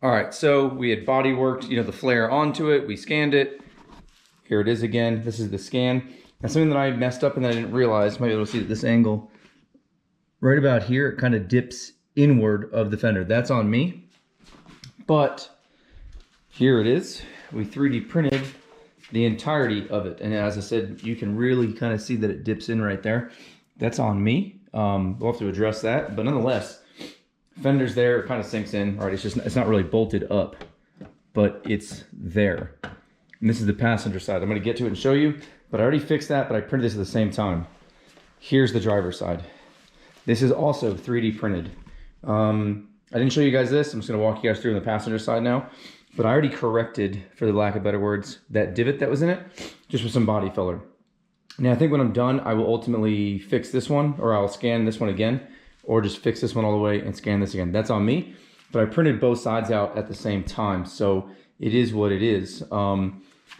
All right, so we had body worked, you know, the flare onto it. We scanned it. Here it is again. This is the scan. Now something that I messed up and that I didn't realize, maybe you'll see at this angle. Right about here, it kind of dips inward of the fender. That's on me. But here it is. We 3D printed the entirety of it. And as I said, you can really kind of see that it dips in right there. That's on me. We'll have to address that. But nonetheless, fender's there, it kind of sinks in. All right, it's not really bolted up, but it's there. And this is the passenger side. I'm gonna get to it and show you, but I already fixed that, but I printed this at the same time. Here's the driver's side. This is also 3D printed. I didn't show you guys this. I'm just gonna walk you guys through on the passenger side now. But I already corrected, for the lack of better words, that divot that was in it, just with some body filler. Now I think when I'm done, I will ultimately fix this one, or I'll scan this one again, or just fix this one all the way and scan this again. That's on me. But I printed both sides out at the same time, so it is what it is.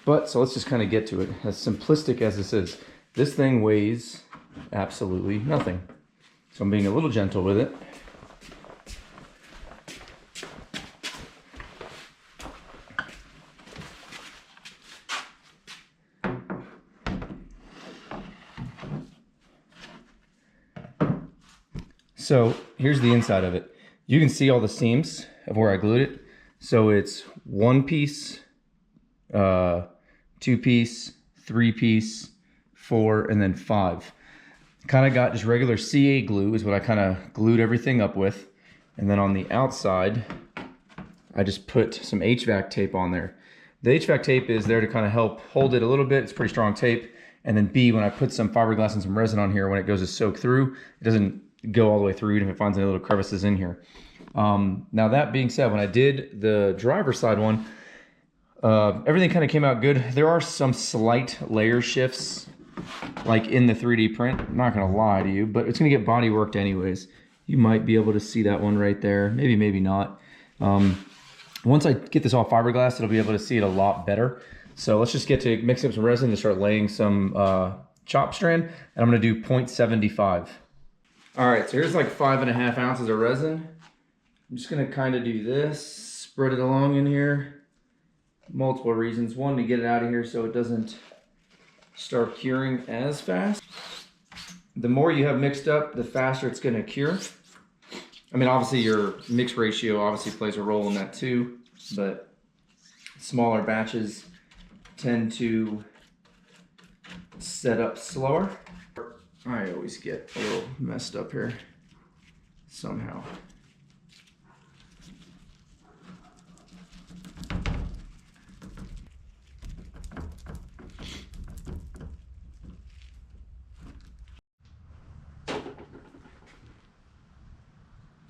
But so let's just kind of get to it. As simplistic as this is, this thing weighs absolutely nothing. So I'm being a little gentle with it. So here's the inside of it. You can see all the seams of where I glued it. So it's 1 piece, 2 piece, 3 piece, 4, and then 5. Kind of got just regular CA glue is what I kind of glued everything up with. And then on the outside, I just put some HVAC tape on there. The HVAC tape is there to kind of help hold it a little bit. It's pretty strong tape. And then B, when I put some fiberglass and some resin on here, when it goes to soak through, it doesn't go all the way through even if it finds any little crevices in here. Now that being said, when I did the driver's side one, everything kind of came out good. There are some slight layer shifts like in the 3D print. I'm not gonna lie to you, but it's gonna get body worked anyways. You might be able to see that one right there. Maybe, maybe not. Once I get this all fiberglass, it'll be able to see it a lot better. So let's just get to mixing up some resin to start laying some chop strand. And I'm gonna do 0.75. All right, so here's like 5.5 ounces of resin. I'm just gonna kind of do this, spread it along in here. Multiple reasons. One, to get it out of here so it doesn't start curing as fast. The more you have mixed up, the faster it's gonna cure. I mean, obviously your mix ratio obviously plays a role in that too, but smaller batches tend to set up slower. I always get a little messed up here somehow.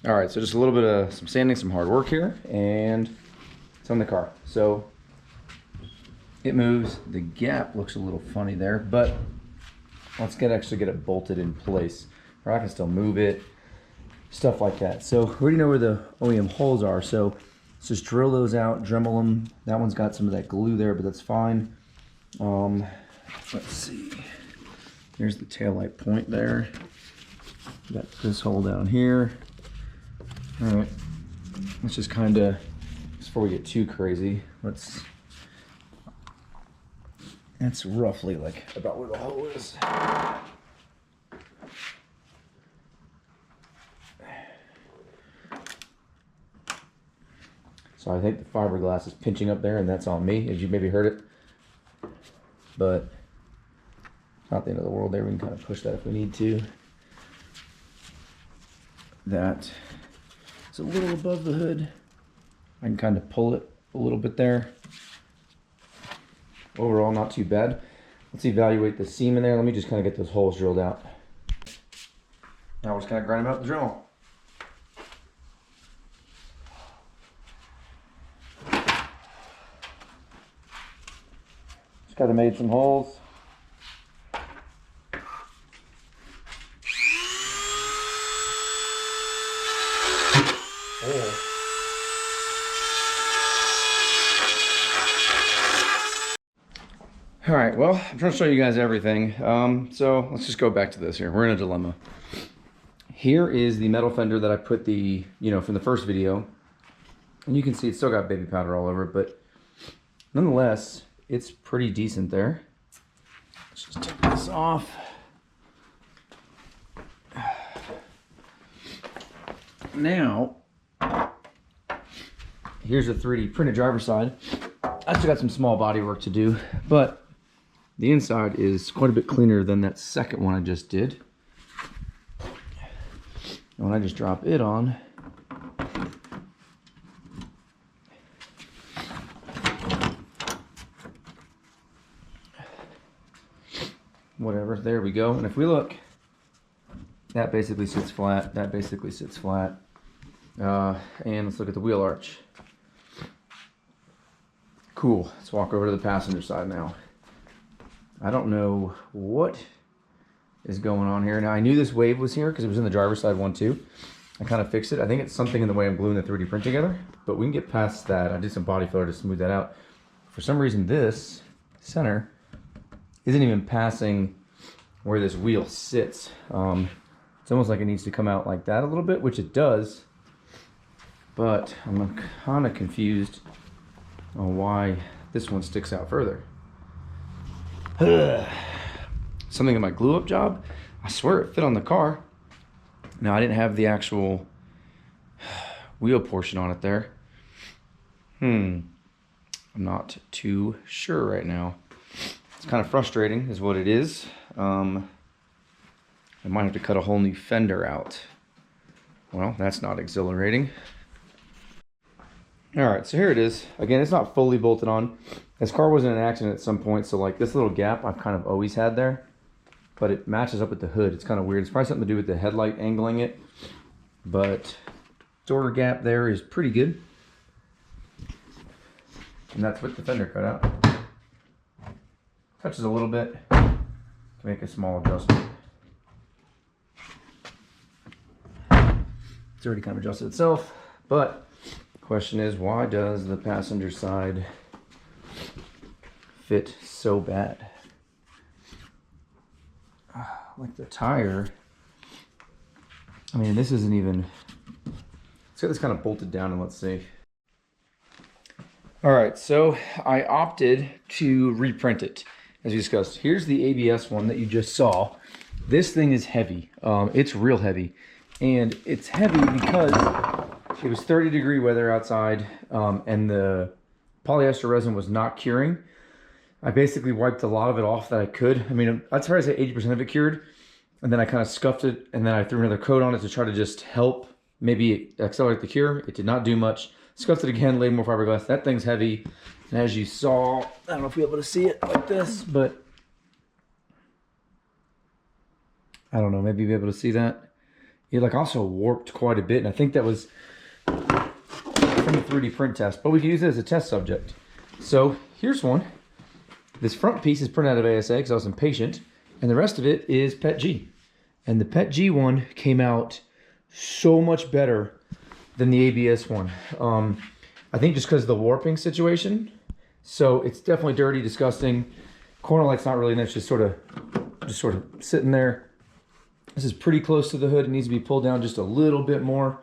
All right, so just a little bit of some sanding, some hard work here, and it's on the car. So it moves. The gap looks a little funny there, but let's actually get it bolted in place. Or I can still move it, stuff like that. So we already know where the OEM holes are, so let's just drill those out, Dremel them. That one's got some of that glue there, but that's fine. Let's see. Here's the taillight point there. Got this hole down here. All right, let's just kind of, before we get too crazy, that's roughly like about where the hole is. So I think the fiberglass is pinching up there, and that's on me, as you maybe heard it. But it's not the end of the world there. We can kind of push that if we need to. That is a little above the hood. I can kind of pull it a little bit there. Overall, not too bad. Let's evaluate the seam in there. Let me just kind of get those holes drilled out. Now we're just kind of grind them out with the drill. Just kind of made some holes. Oh. All right, well, I'm trying to show you guys everything. So let's just go back to this here. We're in a dilemma. Here is the metal fender that I put the, from the first video. And you can see it's still got baby powder all over it, but nonetheless, it's pretty decent there. Let's just take this off. Now, here's a 3D printed driver's side. I still got some small body work to do, but the inside is quite a bit cleaner than that second one I just did. And when I just drop it on, whatever, there we go. And if we look, that basically sits flat, that basically sits flat. And let's look at the wheel arch. Cool, let's walk over to the passenger side now. I don't know what is going on here. Now I knew this wave was here because it was in the driver's side one too. I kind of fixed it. I think it's something in the way I'm gluing the 3D print together, but we can get past that. I did some body filler to smooth that out. For some reason this center isn't even passing where this wheel sits. It's almost like it needs to come out like that a little bit, which it does, but I'm kind of confused on why this one sticks out further. Something in my glue up job, I swear it fit on the car. Now I didn't have the actual wheel portion on it there. I'm not too sure right now. It's kind of frustrating is what it is. I might have to cut a whole new fender out. Well, that's not exhilarating. All right, so here it is. Again, it's not fully bolted on. This car was in an accident at some point, so like this little gap I've kind of always had there, but it matches up with the hood. It's kind of weird. It's probably something to do with the headlight angling it, but door gap there is pretty good. And that's with the fender cut out. Touches a little bit to make a small adjustment. It's already kind of adjusted itself, but question is, why does the passenger side fit so bad? Like the tire, I mean, this isn't even, let's get this kind of bolted down and let's see. All right, so I opted to reprint it, as we discussed. Here's the ABS one that you just saw. This thing is heavy. It's real heavy. And it's heavy because it was 30-degree weather outside, and the polyester resin was not curing. I basically wiped a lot of it off that I could. I mean, I'd probably say 80% of it cured, and then I kind of scuffed it, and then I threw another coat on it to try to just help maybe accelerate the cure. It did not do much. Scuffed it again, laid more fiberglass. That thing's heavy, and as you saw, I don't know if you'll be able to see it like this, but I don't know, maybe you'll be able to see that. It like also warped quite a bit, and I think that was from the 3D print test, but we can use it as a test subject. So here's one. This front piece is printed out of ASA because I was impatient, and the rest of it is PETG. And the PETG one came out so much better than the ABS one. I think just because of the warping situation. So it's definitely dirty, disgusting. Corner light's not really nice, just sort of sitting there. This is pretty close to the hood. It needs to be pulled down just a little bit more.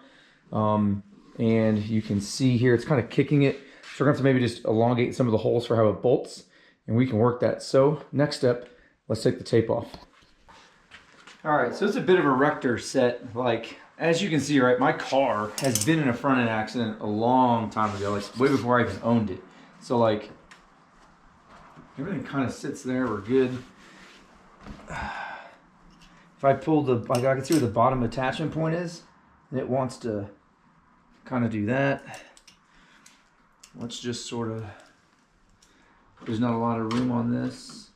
And you can see here, it's kind of kicking it. So we're gonna have to maybe just elongate some of the holes for how it bolts, and we can work that. So next step, let's take the tape off. All right, so it's a bit of a rector set. Like, as you can see, right, my car has been in a front end accident a long time ago, like way before I even owned it. So like, everything kind of sits there, we're good. If I pull the, like I can see where the bottom attachment point is, and it wants to kind of do that. Let's just sort of, there's not a lot of room on this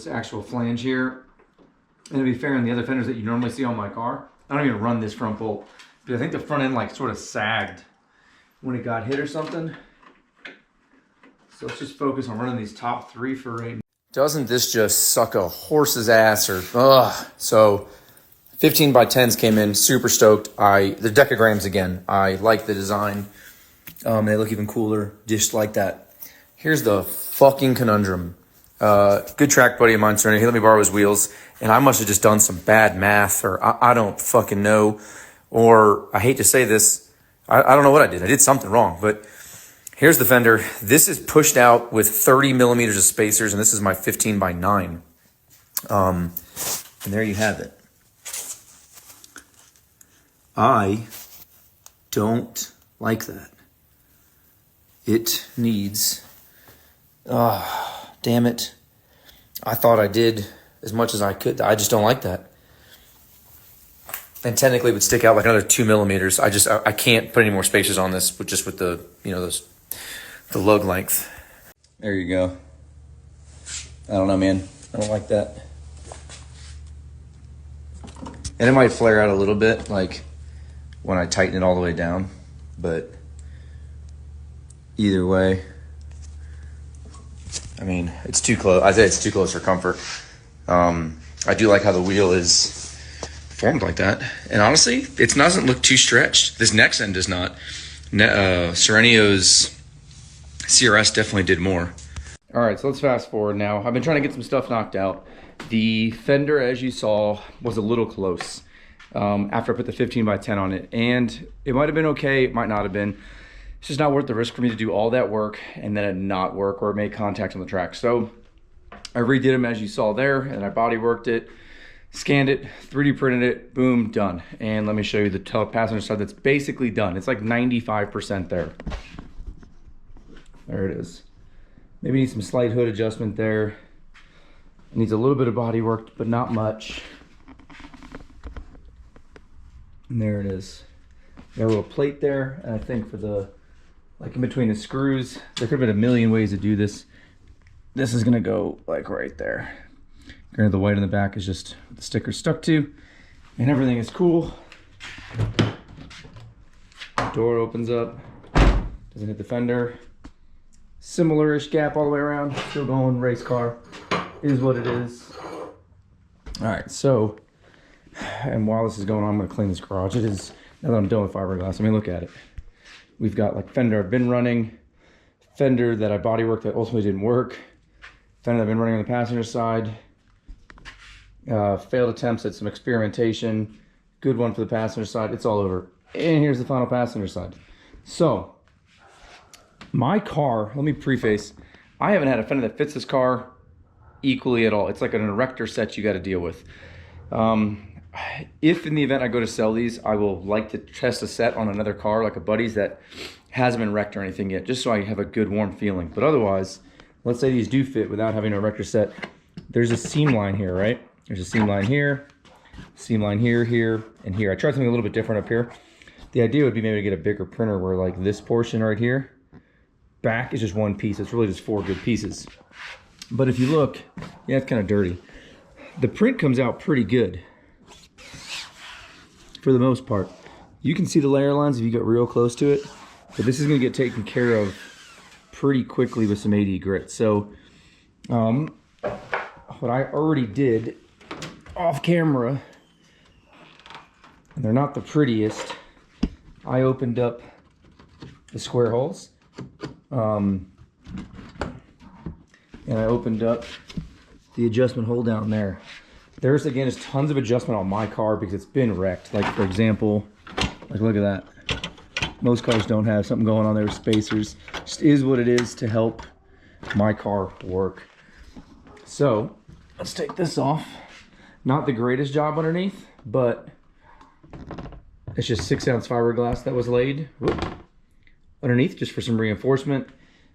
actual flange here. And to be fair, on the other fenders that you normally see on my car, I don't even run this front bolt, because I think the front end like sort of sagged when it got hit or something. So let's just focus on running these top three for right now. Doesn't this just suck a horse's ass? Or so 15 by 10s came in, super stoked. The decograms again, I like the design. They look even cooler, just like that. Here's the fucking conundrum. Good track buddy of mine, Serena, he let me borrow his wheels, and I must have just done some bad math, or I don't fucking know. Or I hate to say this, I don't know what I did. I did something wrong, but here's the fender. This is pushed out with 30 millimeters of spacers, and this is my 15 by 9. And there you have it. I don't like that. It needs, damn it. I thought I did as much as I could. I just don't like that. And technically it would stick out like another 2 millimeters. I can't put any more spacers on this with the, you know, the lug length. There you go. I don't know, man. I don't like that. And it might flare out a little bit, like when I tighten it all the way down, but either way, I mean, it's too close. I say it's too close for comfort. I do like how the wheel is formed like that. And honestly, it doesn't look too stretched. This next end does not. Serenio's CRX definitely did more. All right, so let's fast forward now. I've been trying to get some stuff knocked out. The fender, as you saw, was a little close after I put the 15 by 10 on it. And it might have been okay, it might not have been. It's just not worth the risk for me to do all that work and then it not work or make contact on the track. So I redid them as you saw there, and I bodyworked it, scanned it, 3D printed it, boom, done. And let me show you the passenger side that's basically done. It's like 95% there. There it is. Maybe need some slight hood adjustment there. It needs a little bit of body work, but not much. And there it is. Got a little plate there, and I think for the, like in between the screws, there could have been a million ways to do this. This is gonna go like right there. Granted, the white on the back is just what the sticker's stuck to, and everything is cool. Door opens up, doesn't hit the fender. Similar-ish gap all the way around, still going race car, is what it is. All right, so, and while this is going on, I'm gonna clean this garage. It is, now that I'm done with fiberglass, I mean, look at it. We've got like fender I've been running, fender that I bodyworked that ultimately didn't work, fender I've been running on the passenger side, failed attempts at some experimentation, good one for the passenger side, it's all over. And here's the final passenger side. So, my car, let me preface, I haven't had a fender that fits this car equally at all. It's like an erector set you got to deal with. If in the event I go to sell these, I will like to test a set on another car, like a buddy's that hasn't been wrecked or anything yet, just so I have a good warm feeling. But otherwise, let's say these do fit without having a erector set. There's a seam line here, right? There's a seam line here, here, and here. I tried something a little bit different up here. The idea would be maybe to get a bigger printer where like this portion right here, back is just one piece. It's really just 4 good pieces. But if you look, yeah, it's kind of dirty. The print comes out pretty good for the most part. You can see the layer lines if you get real close to it, but this is gonna get taken care of pretty quickly with some 80 grit. So what I already did off camera, and they're not the prettiest, I opened up the square holes. And I opened up the adjustment hole down there. There's, again, is tons of adjustment on my car because it's been wrecked. Like, for example, like, look at that. Most cars don't have something going on there with spacers. Just is what it is to help my car work. So, let's take this off. Not the greatest job underneath, but it's just 6-ounce fiberglass that was laid underneath just for some reinforcement.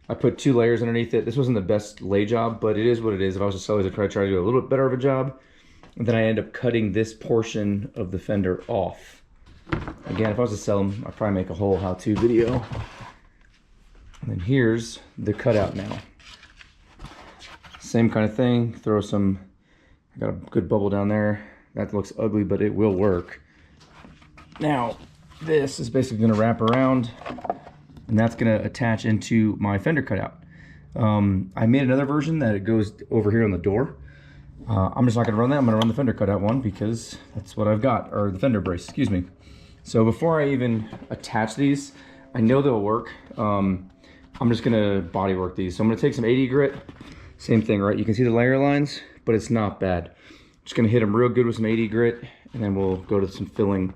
I put 2 layers underneath it. This wasn't the best lay job, but it is what it is. If I was to sell these, I'd try to do a little bit better of a job. And then I end up cutting this portion of the fender off. Again, if I was to sell them, I'd probably make a whole how-to video. And then here's the cutout now. Same kind of thing. Throw some, I got a good bubble down there. That looks ugly, but it will work. Now, this is basically gonna wrap around, and that's gonna attach into my fender cutout. I made another version that it goes over here on the door. I'm just not gonna run that. I'm gonna run the fender cutout one because that's what I've got, or the fender brace, excuse me. So before I even attach these, I know they'll work. I'm just gonna body work these. So I'm gonna take some 80 grit, same thing, right? You can see the layer lines, but it's not bad. Just gonna hit them real good with some 80 grit, and then we'll go to some filling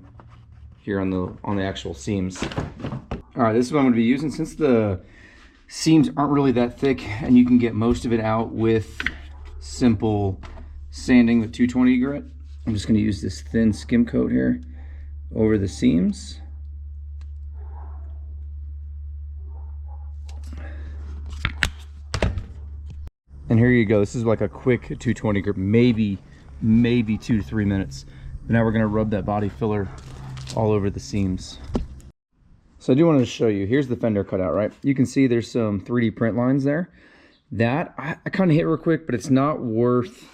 here on the actual seams. All right, this is what I'm going to be using. Since the seams aren't really that thick and you can get most of it out with simple sanding with 220 grit, I'm just going to use this thin skim coat here over the seams. And here you go. This is like a quick 220 grit, maybe 2 to 3 minutes. And now we're going to rub that body filler all over the seams. So I do want to show you, here's the fender cutout, right? You can see there's some 3D print lines there. That, I kind of hit real quick, but it's not worth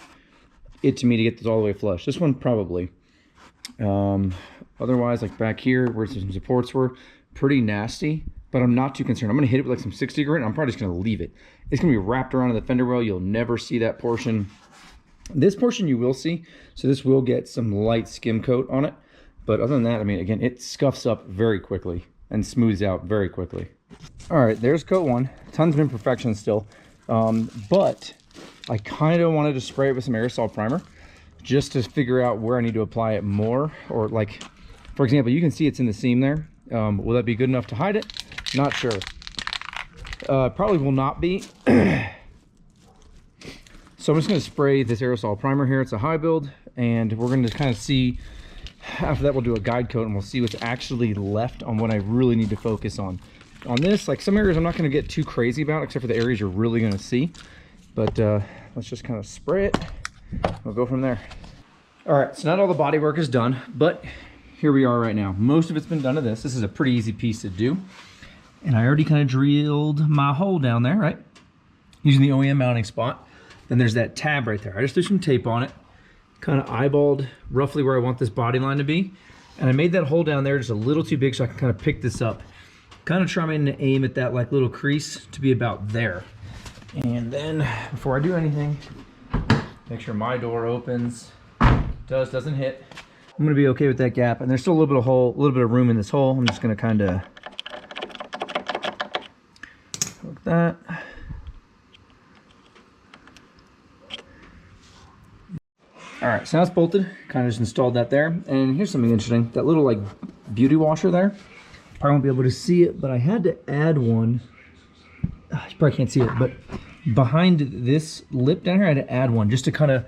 it to me to get this all the way flush. This one probably. Otherwise, like back here where some supports were, pretty nasty, but I'm not too concerned. I'm going to hit it with like some 60 grit, and I'm probably just going to leave it. It's going to be wrapped around in the fender well. You'll never see that portion. This portion you will see, so this will get some light skim coat on it. But other than that, I mean, again, it scuffs up very quickly and smooths out very quickly. All right, there's coat one. Tons of imperfections still. But I kind of wanted to spray it with some aerosol primer just to figure out where I need to apply it more. Or like, for example, you can see it's in the seam there. Will that be good enough to hide it? Not sure. Probably will not be. So I'm just going to spray this aerosol primer here. It's a high build, and we're going to kind of see. After that, we'll do a guide coat, and we'll see what's actually left on what I really need to focus on. On this, like some areas I'm not going to get too crazy about, except for the areas you're really going to see. But let's just kind of spray it. We'll go from there. All right, so not all the body work is done, but here we are right now. Most of it's been done to this. This is a pretty easy piece to do. And I already kind of drilled my hole down there, right? Using the OEM mounting spot. Then there's that tab right there. I just threw some tape on it, kind of eyeballed roughly where I want this body line to be. And I made that hole down there just a little too big so I can kind of pick this up. Kind of trying to aim at that like little crease to be about there. And then before I do anything, make sure my door opens, doesn't hit. I'm gonna be okay with that gap. And there's still a little bit of hole, a little bit of room in this hole. I'm just gonna kind of hook that. All right, so now it's bolted. Kind of just installed that there. And here's something interesting. That little like beauty washer there. Probably won't be able to see it, but I had to add one. You probably can't see it, but behind this lip down here, I had to add one just to kind of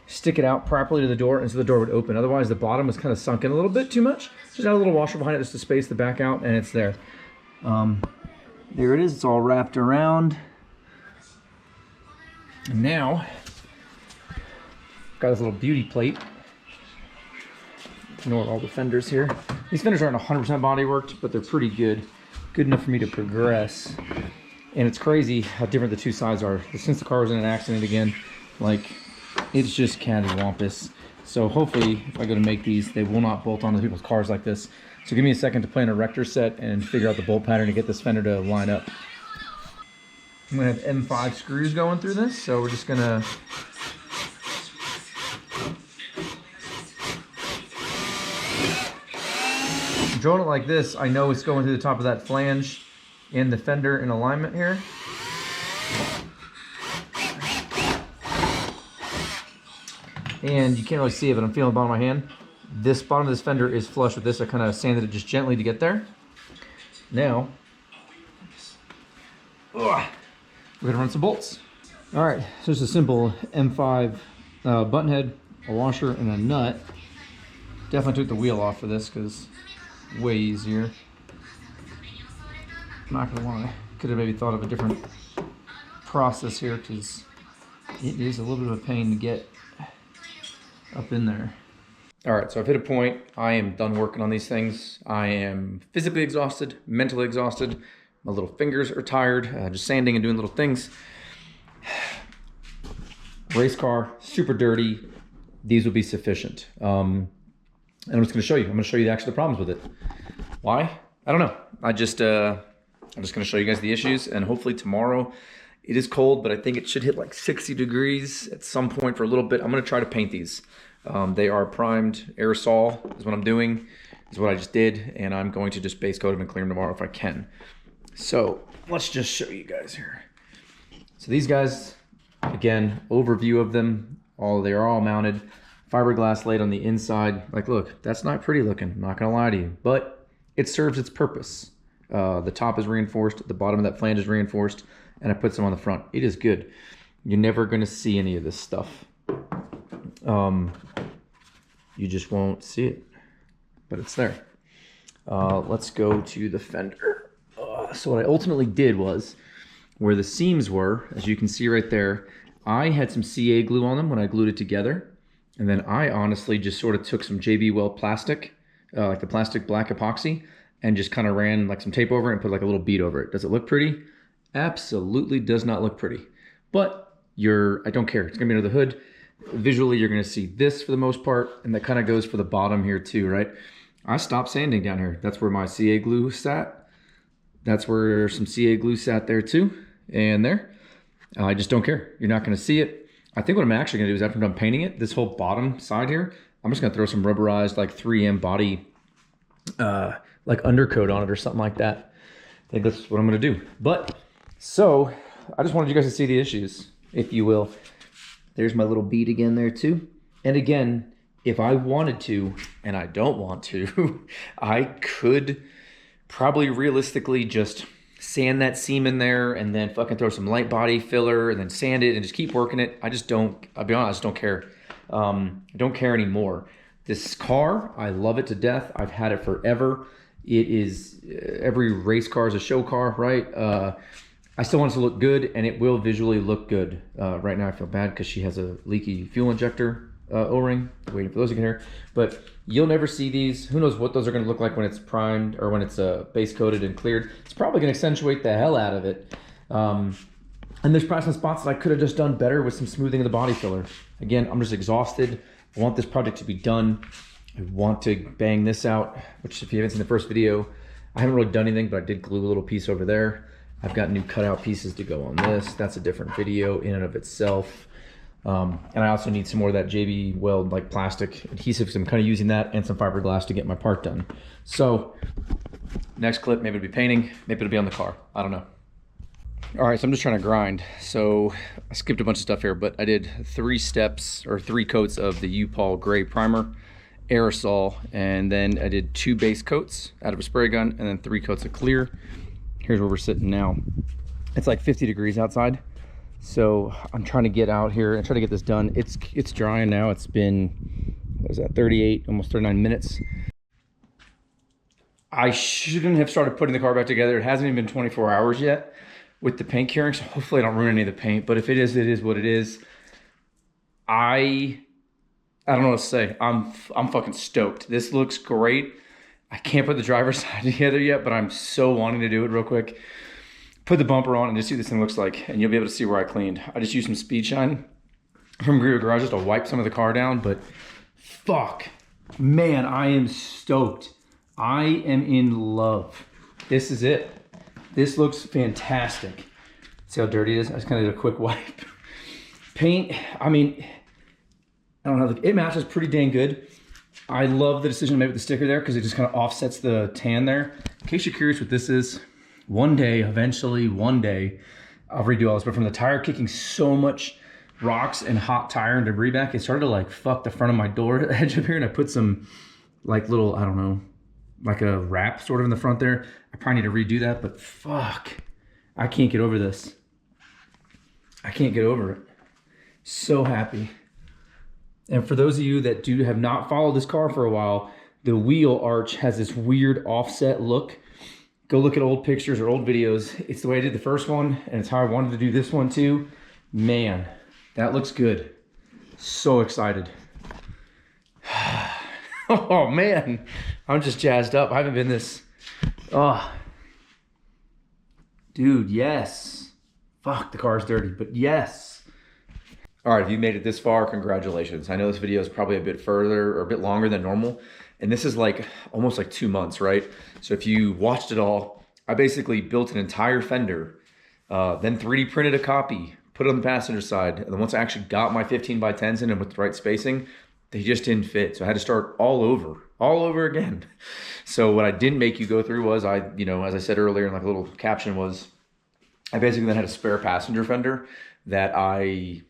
stick it out properly to the door, and so the door would open. Otherwise, the bottom was kind of sunk in a little bit too much. Just add a little washer behind it just to space the back out, and it's there. There it is. It's all wrapped around. And now, got this little beauty plate. Ignore all the fenders here. These fenders aren't 100% body worked, but they're pretty good. Good enough for me to progress. And it's crazy how different the two sides are. Since the car was in an accident again, like, it's just cattywampus. So hopefully, if I go to make these, they will not bolt onto people's cars like this. So give me a second to play an erector set and figure out the bolt pattern to get this fender to line up. I'm gonna have M5 screws going through this, so we're just gonna drilling it like this. I know it's going through the top of that flange and the fender in alignment here. And you can't really see it, but I'm feeling the bottom of my hand. This bottom of this fender is flush with this. I kind of sanded it just gently to get there. Now, we're gonna run some bolts. All right, so it's a simple M5 button head, a washer, and a nut. Definitely took the wheel off for this because way easier. I'm not gonna lie, could have maybe thought of a different process here because it is a little bit of a pain to get up in there. All right, so I've hit a point. I am done working on these things. I am physically exhausted, mentally exhausted. My little fingers are tired, just sanding and doing little things. Race car, super dirty. These will be sufficient. And I'm just gonna show you. I'm gonna show you the actual problems with it. Why? I don't know. I'm just gonna show you guys the issues, and hopefully tomorrow, it is cold, but I think it should hit like 60 degrees at some point for a little bit. I'm gonna try to paint these. They are primed aerosol is what I'm doing, is what I just did, and I'm going to just base coat them and clear them tomorrow if I can. So let's just show you guys here. So these guys, again, overview of them. They are all mounted fiberglass laid on the inside. Like, look, that's not pretty looking, I'm not gonna lie to you, but it serves its purpose. The top is reinforced, the bottom of that flange is reinforced, and I put some on the front. It is good. You're never gonna see any of this stuff. You just won't see it, but it's there. Let's go to the fender. So what I ultimately did was, where the seams were, as you can see right there, I had some CA glue on them when I glued it together. And then I honestly just sort of took some JB Weld plastic, like the plastic black epoxy, and just kind of ran like some tape over it and put like a little bead over it. Does it look pretty? Absolutely does not look pretty. But I don't care. It's gonna be under the hood. Visually, you're gonna see this for the most part, and that kind of goes for the bottom here too, right? I stopped sanding down here. That's where my CA glue sat. That's where some CA glue sat there too, and there. I just don't care. You're not gonna see it. I think what I'm actually gonna do is after I'm done painting it, this whole bottom side here, I'm just gonna throw some rubberized like 3M body like undercoat on it or something like that. I think that's what I'm gonna do. But, so, I just wanted you guys to see the issues, if you will. There's my little bead again there too. And again, if I wanted to, and I don't want to, I could probably realistically just sand that seam in there and then fucking throw some light body filler and then sand it and just keep working it. I'll be honest, I just don't care. I don't care anymore. This car, I love it to death. I've had it forever. It is, every race car is a show car, right? I still want it to look good, and it will visually look good. Right now I feel bad because she has a leaky fuel injector O-ring. Waiting for those to get here. But you'll never see these. Who knows what those are going to look like when it's primed or when it's base coated and cleared. It's probably going to accentuate the hell out of it. And there's probably some spots that I could have just done better with some smoothing of the body filler. Again, I'm just exhausted. I want this project to be done. I want to bang this out, which if you haven't seen the first video, I haven't really done anything, but I did glue a little piece over there. I've got new cutout pieces to go on this. That's a different video in and of itself. And I also need some more of that JB Weld like plastic adhesive. So I'm kind of using that and some fiberglass to get my part done. So next clip, maybe it'll be painting, maybe it'll be on the car. I don't know. All right, so I'm just trying to grind. So I skipped a bunch of stuff here, but I did 3 steps or 3 coats of the U-POL gray primer, aerosol, and then I did 2 base coats out of a spray gun and then 3 coats of clear. Here's where we're sitting now. It's like 50 degrees outside. So I'm trying to get out here and try to get this done. It's drying now. It's been, what is that, 38, almost 39 minutes. I shouldn't have started putting the car back together. It hasn't even been 24 hours yet with the paint curing, so hopefully I don't ruin any of the paint, but if it is what it is. I don't know what to say. I'm fucking stoked. This looks great. I can't put the driver's side together yet, but I'm so wanting to do it real quick. Put the bumper on and just see what this thing looks like, and you'll be able to see where I cleaned. I just used some Speed Shine from Greenwood Garage just to wipe some of the car down, but fuck, man, I am stoked. I am in love. This is it. This looks fantastic. See how dirty it is? I just kind of did a quick wipe. Paint, I mean, I don't know, it matches pretty dang good. I love the decision I made with the sticker there because it just kind of offsets the tan there. In case you're curious what this is, one day, eventually, one day, I'll redo all this. But from the tire kicking so much rocks and hot tire and debris back, it started to like fuck the front of my door edge up here, and I put some like little, I don't know, like a wrap sort of in the front there. I probably need to redo that, but fuck, I can't get over this. I can't get over it. So happy. And for those of you that have not followed this car for a while, the wheel arch has this weird offset look. Go look at old pictures or old videos. It's the way I did the first one, and it's how I wanted to do this one too. Man, that looks good. So excited. Oh man, I'm just jazzed up. I haven't been this, oh. Dude, yes. Fuck, the car's dirty, but yes. All right, if you made it this far, congratulations. I know this video is probably a bit further or a bit longer than normal, and this is like almost like 2 months, right? So if you watched it all, I basically built an entire fender, then 3D printed a copy, put it on the passenger side, and then once I actually got my 15x10s in and with the right spacing, they just didn't fit. So I had to start all over again. So what I didn't make you go through was as I said earlier in like a little caption was, I basically then had a spare passenger fender that I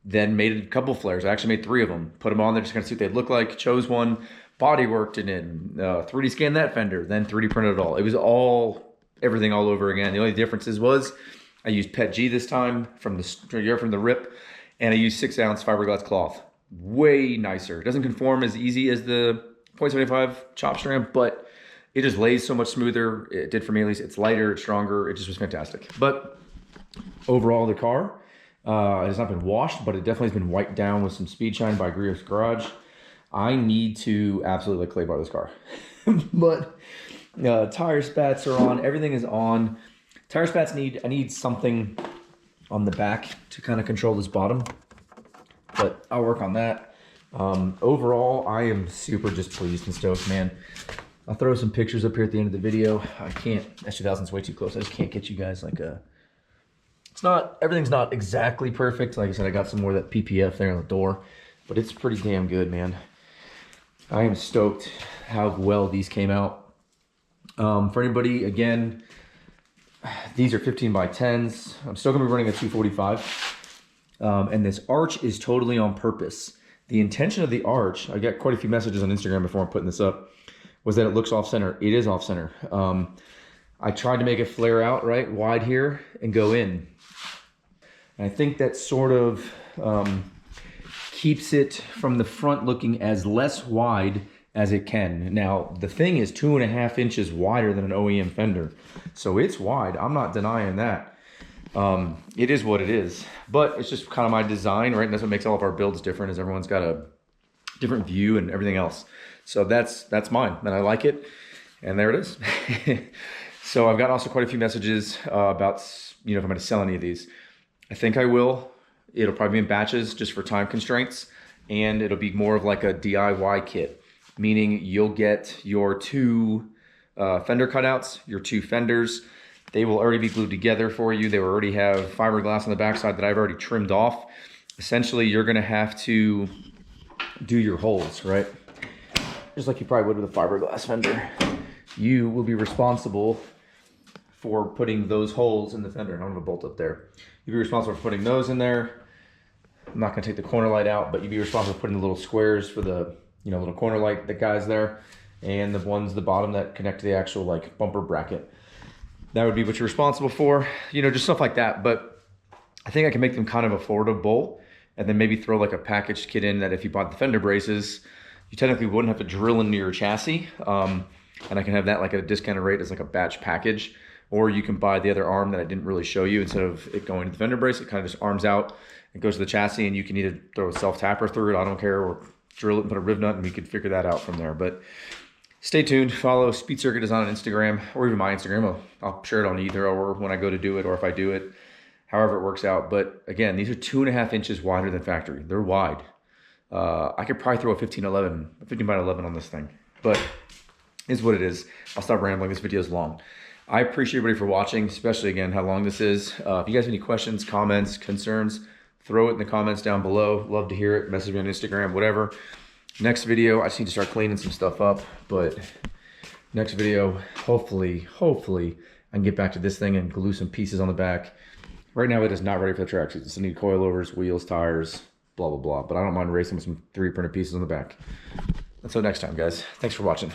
then made a couple flares. I actually made 3 of them, put them on there just kind of see what they look like, chose one, bodyworked it in, 3D scanned that fender, then 3D printed it all. It was everything all over again. The only differences was I used PETG this time from the Rip, and I used 6-ounce fiberglass cloth. Way nicer. It doesn't conform as easy as the 0.75 chop strand, but it just lays so much smoother. It did for me at least. It's lighter, it's stronger. It just was fantastic. But overall, the car has not been washed, but it definitely has been wiped down with some speed shine by Griot's Garage. I need to absolutely clay bar this car. But tire spats are on. Everything is on. Tire spats I need something on the back to kind of control this bottom, but I'll work on that. Overall, I am super just pleased and stoked, man. I'll throw some pictures up here at the end of the video. I can't, S2000's way too close. I just can't get you guys like everything's not exactly perfect. Like I said, I got some more of that PPF there on the door, but it's pretty damn good, man. I am stoked how well these came out. For anybody, again, these are 15 by 10s. I'm still gonna be running a 245. And this arch is totally on purpose. The intention of the arch, I got quite a few messages on Instagram before I'm putting this up, was that it looks off center. It is off center. I tried to make it flare out, right, wide here and go in. And I think that sort of keeps it from the front looking as less wide as it can. Now, the thing is 2.5 inches wider than an OEM fender. So it's wide, I'm not denying that. It is what it is, but it's just kind of my design, right? And that's what makes all of our builds different, is everyone's got a different view and everything else. So that's mine, and I like it, and there it is. So I've got also quite a few messages about, if I'm gonna sell any of these. I think I will. It'll probably be in batches just for time constraints, and it'll be more of like a DIY kit, meaning you'll get your 2 fender cutouts, your 2 fenders. They will already be glued together for you. They will already have fiberglass on the backside that I've already trimmed off. Essentially, you're gonna have to do your holes, right? Just like you probably would with a fiberglass fender. You will be responsible for putting those holes in the fender. I don't have a bolt up there. You'll be responsible for putting those in there. I'm not gonna take the corner light out, but you'd be responsible for putting the little squares for the little corner light that guy's there, and the ones at the bottom that connect to the actual like bumper bracket. That would be what you're responsible for, just stuff like that. But I think I can make them kind of affordable, and then maybe throw like a packaged kit in that if you bought the fender braces, you technically wouldn't have to drill into your chassis. And I can have that like at a discounted rate as like a batch package, or you can buy the other arm that I didn't really show you. Instead of it going to the fender brace, it kind of just arms out and goes to the chassis, and you can either throw a self tapper through it, I don't care, or drill it and put a riv nut, and we could figure that out from there. But stay tuned, follow Speed Circuit Design on Instagram, or even my Instagram. I'll share it on either, or when I go to do it, or if I do it, however it works out. But again, these are 2.5 inches wider than factory. They're wide. I could probably throw a 15 by 11 on this thing, but is what it is. I'll stop rambling. This video is long. I appreciate everybody for watching, especially again how long this is. If you guys have any questions, comments, concerns, throw it in the comments down below. Love to hear it. Message me on Instagram, whatever. Next video, I just need to start cleaning some stuff up, but next video, hopefully I can get back to this thing and glue some pieces on the back. Right now it is not ready for the track season. So I need coilovers, wheels, tires, blah, blah, blah. But I don't mind racing with some 3D printed pieces on the back. Until next time, guys. Thanks for watching.